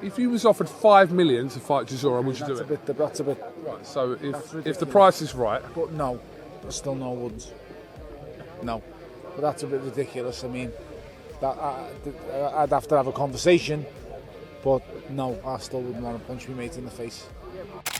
If you was offered $5 million to fight Chisora, would you do it? That's a bit. Right. So if the price is right, But no, still no, wouldn't. No, but that's a bit ridiculous. I mean, I'd have to have a conversation. But no, I still wouldn't want to punch my mate in the face.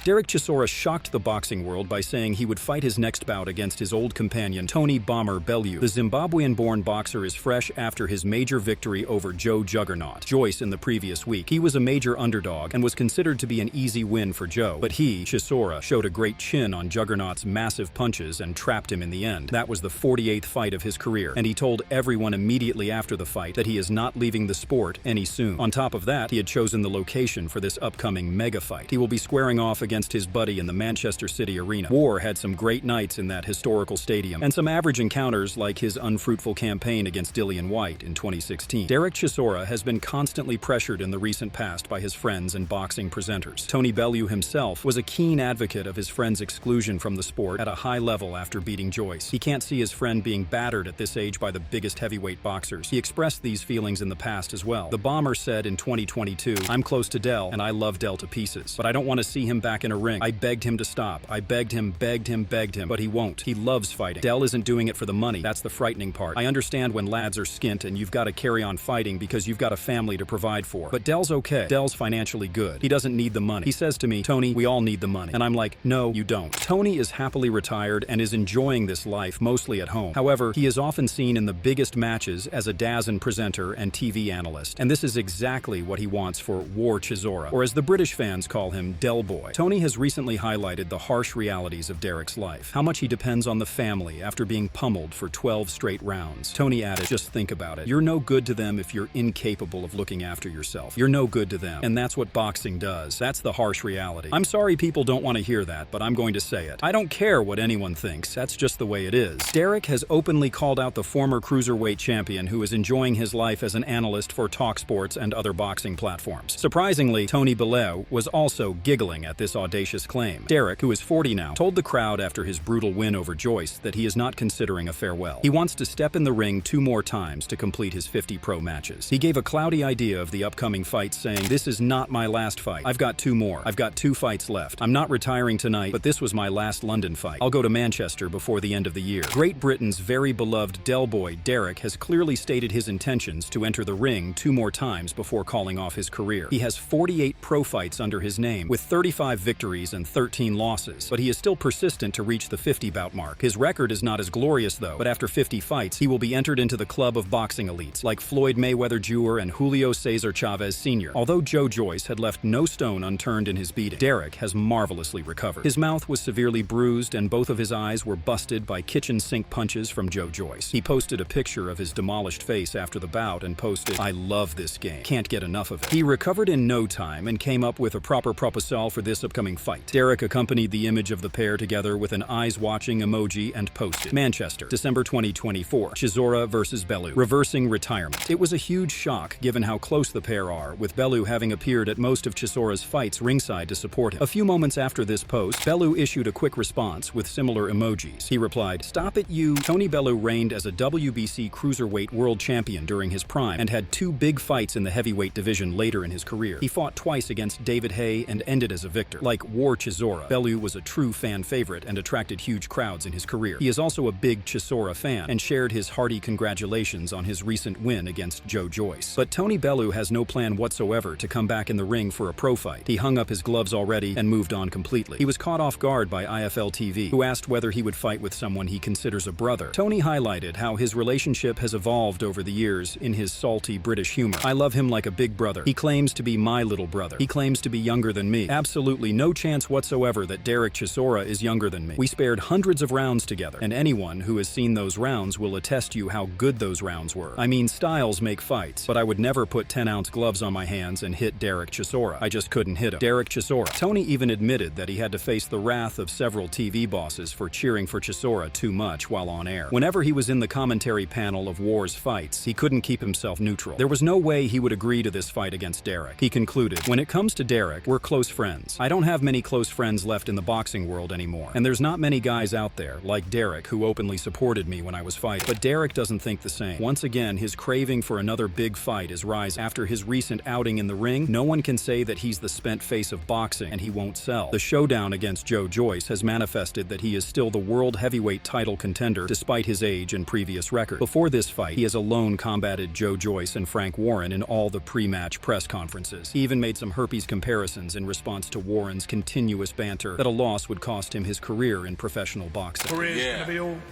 Derek Chisora shocked the boxing world by saying he would fight his next bout against his old companion Tony "Bomber" Bellew. The Zimbabwean-born boxer is fresh after his major victory over Joe "Juggernaut" Joyce in the previous week. He was a major underdog and was considered to be an easy win for Joe, but he, Chisora, showed a great chin on Juggernaut's massive punches and trapped him in the end. That was the 48th fight of his career, and he told everyone immediately after the fight that he is not leaving the sport any soon. On top of that, he had chosen the location for this upcoming mega fight. He will be squaring off against his buddy in the Manchester City Arena. War had some great nights in that historical stadium, and some average encounters like his unfruitful campaign against Dillian Whyte in 2016. Derek Chisora has been constantly pressured in the recent past by his friends and boxing presenters. Tony Bellew himself was a keen advocate of his friend's exclusion from the sport at a high level after beating Joyce. He can't see his friend being battered at this age by the biggest heavyweight boxers. He expressed these feelings in the past as well. The Bomber said in 2022, "I'm close to Del, and I love Del to pieces, but I don't want to see him back in a ring. I begged him to stop. I begged him, but he won't. He loves fighting. Del isn't doing it for the money. That's the frightening part. I understand when lads are skint and you've got to carry on fighting because you've got a family to provide for. But Del's okay. Del's financially good. He doesn't need the money." He says to me, "Tony, we all need the money." And I'm like, "No, you don't." Tony is happily retired and is enjoying this life mostly at home. However, he is often seen in the biggest matches as a DAZN presenter and TV analyst. And this is exactly what he wants for War Chisora, or as the British fans call him, Del Boy. Tony has recently highlighted the harsh realities of Derek's life, how much he depends on the family after being pummeled for 12 straight rounds. Tony added, "Just think about it. You're no good to them if you're incapable of looking after yourself. You're no good to them. And that's what boxing does. That's the harsh reality. I'm sorry people don't want to hear that, but I'm going to say it. I don't care what anyone thinks. That's just the way it is." Derek has openly called out the former cruiserweight champion who is enjoying his life as an analyst for TalkSports and other boxing platforms. Surprisingly, Tony Bellew was also giggling at this audacious claim. Derek, who is 40 now, told the crowd after his brutal win over Joyce that he is not considering a farewell. He wants to step in the ring 2 more times to complete his 50 pro matches. He gave a cloudy idea of the upcoming fight, saying, "This is not my last fight. I've got 2 more. I've got 2 fights left. I'm not retiring tonight, but this was my last London fight. I'll go to Manchester before the end of the year." Great Britain's very beloved Del Boy, Derek, has clearly stated his intentions to enter the ring 2 more times before calling off his career. He has 48 pro fights under his name, with 35 victories and 13 losses, but he is still persistent to reach the 50-bout mark. His record is not as glorious though, but after 50 fights, he will be entered into the club of boxing elites, like Floyd Mayweather Jr. and Julio Cesar Chavez Sr. Although Joe Joyce had left no stone unturned in his beating, Derek has marvelously recovered. His mouth was severely bruised and both of his eyes were busted by kitchen sink punches from Joe Joyce. He posted a picture of his demolished face after the bout and posted, "I love this game. Can't get enough of it." He recovered in no time and came up with a proper proposal for this upcoming fight. Derek accompanied the image of the pair together with an eyes-watching emoji and posted, "Manchester, December 2024, Chisora versus Bellew, reversing retirement." It was a huge shock given how close the pair are, with Bellew having appeared at most of Chisora's fights ringside to support him. A few moments after this post, Bellew issued a quick response with similar emojis. He replied, "Stop it, you." Tony Bellew reigned as a WBC cruiserweight world champion during his prime and had 2 big fights in the heavyweight division later in his career. He fought twice against David Haye and ended as a victor. Like War Chisora, Bellew was a true fan favorite and attracted huge crowds in his career. He is also a big Chisora fan and shared his hearty congratulations on his recent win against Joe Joyce. But Tony Bellew has no plan whatsoever to come back in the ring for a pro fight. He hung up his gloves already and moved on completely. He was caught off guard by IFL TV, who asked whether he would fight with someone he considers a brother. Tony highlighted how his relationship has evolved over the years in his salty British humor. "I love him like a big brother. He claims to be my little brother. He claims to be younger than me. Absolutely no chance whatsoever that Derek Chisora is younger than me. We spared hundreds of rounds together, and anyone who has seen those rounds will attest you how good those rounds were. I mean, styles make fights, but I would never put 10-ounce gloves on my hands and hit Derek Chisora. I just couldn't hit him." Derek Chisora. Tony even admitted that he had to face the wrath of several TV bosses for cheering for Chisora too much while on air. Whenever he was in the commentary panel of War's fights, he couldn't keep himself neutral. There was no way he would agree to this fight against Derek. He concluded, "When it comes to Derek, we're close friends. I don't have many close friends left in the boxing world anymore. And there's not many guys out there, like Derek, who openly supported me when I was fighting. But Derek doesn't think the same. Once again, his craving for another big fight is rising. After his recent outing in the ring, no one can say that he's the spent face of boxing and he won't sell. The showdown against Joe Joyce has manifested that he is still the world heavyweight title contender despite his age and previous record. Before this fight, he has alone combated Joe Joyce and Frank Warren in all the pre-match press conferences. He even made some herpes comparisons in response to Warren's continuous banter that a loss would cost him his career in professional boxing.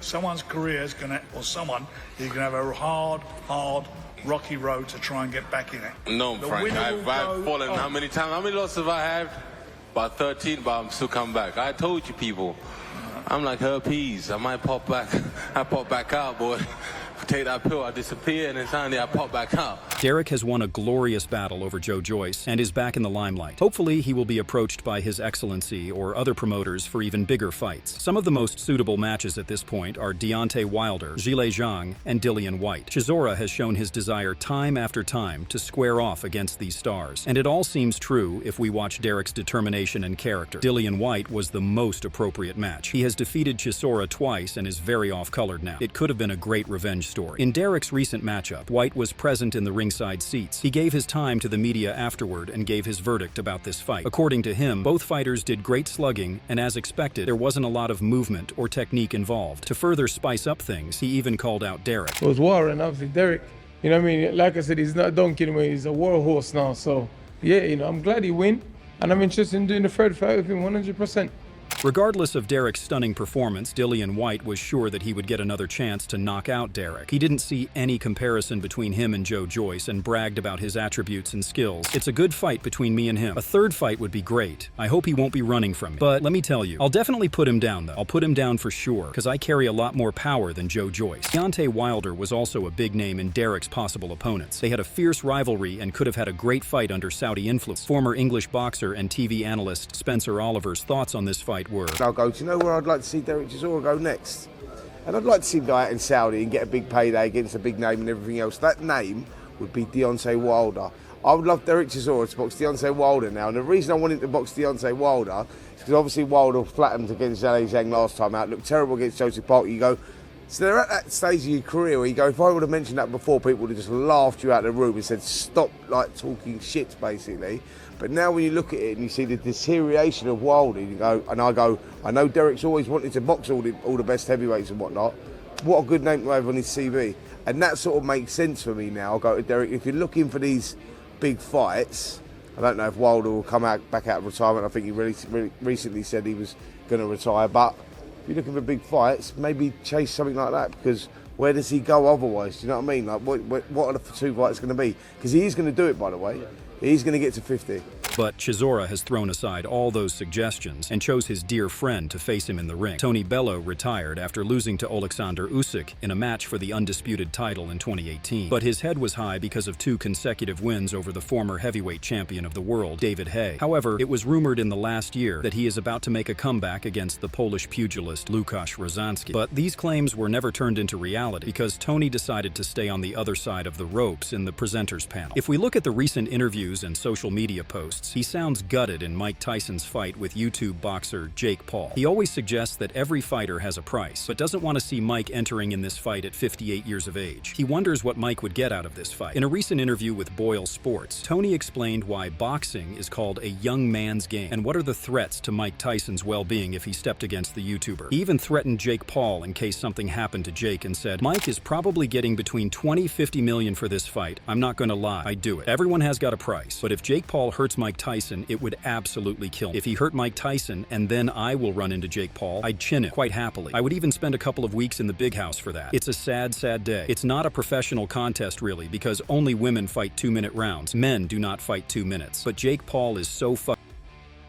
Someone's career is going to, or someone is going to have a hard, rocky road to try and get back in it. No, Frank, I've fallen how many times? How many losses have I had? About 13, but I'm still coming back. I told you people, I'm like herpes. I might pop back. I pop back out, boy. Take that pill, I disappear, and then suddenly I pop back out. Derek has won a glorious battle over Joe Joyce and is back in the limelight. Hopefully, he will be approached by His Excellency or other promoters for even bigger fights. Some of the most suitable matches at this point are Deontay Wilder, Zhilei Zhang, and Dillian Whyte. Chisora has shown his desire time after time to square off against these stars. And it all seems true if we watch Derek's determination and character. Dillian Whyte was the most appropriate match. He has defeated Chisora twice and is very off-colored now. It could have been a great revenge story. In Derek's recent matchup, Whyte was present in the ringside seats. He gave his time to the media afterward and gave his verdict about this fight. According to him, both fighters did great slugging, and as expected, there wasn't a lot of movement or technique involved. To further spice up things, he even called out Derek. It was war, and obviously Derek, you know what I mean? Like I said, he's not a donkey anymore, he's a war horse now. So, yeah, you know, I'm glad he win, and I'm interested in doing the third fight with him 100%. Regardless of Derek's stunning performance, Dillian Whyte was sure that he would get another chance to knock out Derek. He didn't see any comparison between him and Joe Joyce and bragged about his attributes and skills. It's a good fight between me and him. A third fight would be great. I hope he won't be running from me. But let me tell you, I'll definitely put him down though. I'll put him down for sure, because I carry a lot more power than Joe Joyce. Deontay Wilder was also a big name in Derek's possible opponents. They had a fierce rivalry and could have had a great fight under Saudi influence. Former English boxer and TV analyst Spencer Oliver's thoughts on this fight were, I'll go, do you know where I'd like to see Derek Chisora go next? And I'd like to see him go out in Saudi and get a big payday against a big name and everything else. That name would be Deontay Wilder. I would love Derek Chisora to box Deontay Wilder now. And the reason I want him to box Deontay Wilder is because obviously Wilder flattened against Zhilei Zhang last time out, looked terrible against Joseph Parker. You go, so they're at that stage of your career where you go, if I would have mentioned that before, people would have just laughed you out of the room and said, stop like talking shit, basically. But now when you look at it and you see the deterioration of Wilder, you go, and I go, I know Derek's always wanted to box all the best heavyweights and whatnot. What a good name to have on his CV. And that sort of makes sense for me now. I'll go to Derek, if you're looking for these big fights, I don't know if Wilder will come back out of retirement. I think he really recently said he was going to retire. But if you're looking for big fights, maybe chase something like that, because where does he go otherwise? Do you know what I mean? Like, what are the two fights going to be? Because he is going to do it, by the way. He's going to get to 50. But Chisora has thrown aside all those suggestions and chose his dear friend to face him in the ring. Tony Bellew retired after losing to Alexander Usyk in a match for the undisputed title in 2018. But his head was high because of 2 consecutive wins over the former heavyweight champion of the world, David Haye. However, it was rumored in the last year that he is about to make a comeback against the Polish pugilist Łukasz Rozanski. But these claims were never turned into reality because Tony decided to stay on the other side of the ropes in the presenters panel. If we look at the recent interviews and social media posts, he sounds gutted in Mike Tyson's fight with YouTube boxer Jake Paul. He always suggests that every fighter has a price, but doesn't want to see Mike entering in this fight at 58 years of age. He wonders what Mike would get out of this fight. In a recent interview with Boyle Sports, Tony explained why boxing is called a young man's game and what are the threats to Mike Tyson's well-being if he stepped against the YouTuber. He even threatened Jake Paul in case something happened to Jake and said, Mike is probably getting between 20-50 million for this fight. I'm not gonna lie, I'd do it. Everyone has got a price, but if Jake Paul hurts Mike Tyson, it would absolutely kill him. If he hurt Mike Tyson and then I will run into Jake Paul, I'd chin him quite happily. I would even spend a couple of weeks in the big house for that. It's a sad, sad day. It's not a professional contest really, because only women fight 2-minute rounds. Men do not fight 2 minutes. But Jake Paul is so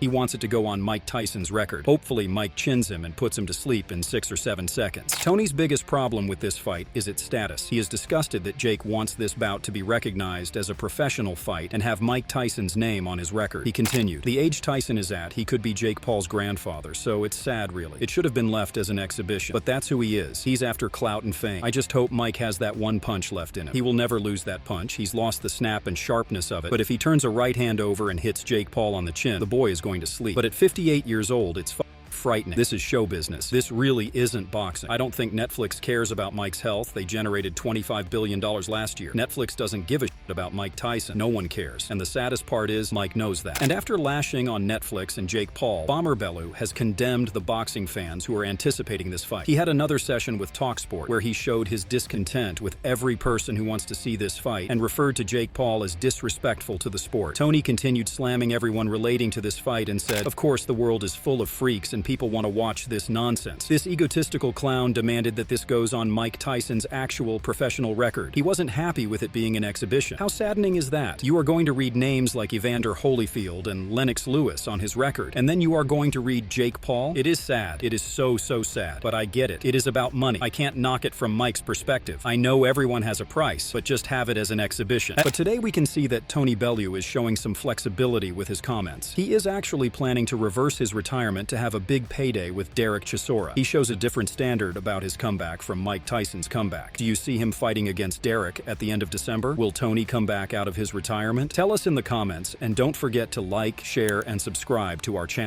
he wants it to go on Mike Tyson's record. Hopefully, Mike chins him and puts him to sleep in 6 or 7 seconds. Tony's biggest problem with this fight is its status. He is disgusted that Jake wants this bout to be recognized as a professional fight and have Mike Tyson's name on his record. He continued, the age Tyson is at, he could be Jake Paul's grandfather, so it's sad really. It should have been left as an exhibition, but that's who he is. He's after clout and fame. I just hope Mike has that one punch left in him. He will never lose that punch. He's lost the snap and sharpness of it, but if he turns a right hand over and hits Jake Paul on the chin, the boy is going going to sleep. But at 58 years old, it's frightening. This is show business. This really isn't boxing. I don't think Netflix cares about Mike's health. They generated $25 billion last year. Netflix doesn't give a shit about Mike Tyson. No one cares. And the saddest part is, Mike knows that. And after lashing on Netflix and Jake Paul, Bomber Bellew has condemned the boxing fans who are anticipating this fight. He had another session with TalkSport where he showed his discontent with every person who wants to see this fight and referred to Jake Paul as disrespectful to the sport. Tony continued slamming everyone relating to this fight and said, "Of course the world is full of freaks and people want to watch this nonsense." This egotistical clown demanded that this goes on Mike Tyson's actual professional record. He wasn't happy with it being an exhibition. How saddening is that? You are going to read names like Evander Holyfield and Lennox Lewis on his record, and then you are going to read Jake Paul? It is sad. It is so sad. But I get it. It is about money. I can't knock it from Mike's perspective. I know everyone has a price, but just have it as an exhibition. But today we can see that Tony Bellew is showing some flexibility with his comments. He is actually planning to reverse his retirement to have a big payday with Derek Chisora. He shows a different standard about his comeback from Mike Tyson's comeback. Do you see him fighting against Derek at the end of December? Will Tony come back out of his retirement? Tell us in the comments, and don't forget to like, share, and subscribe to our channel.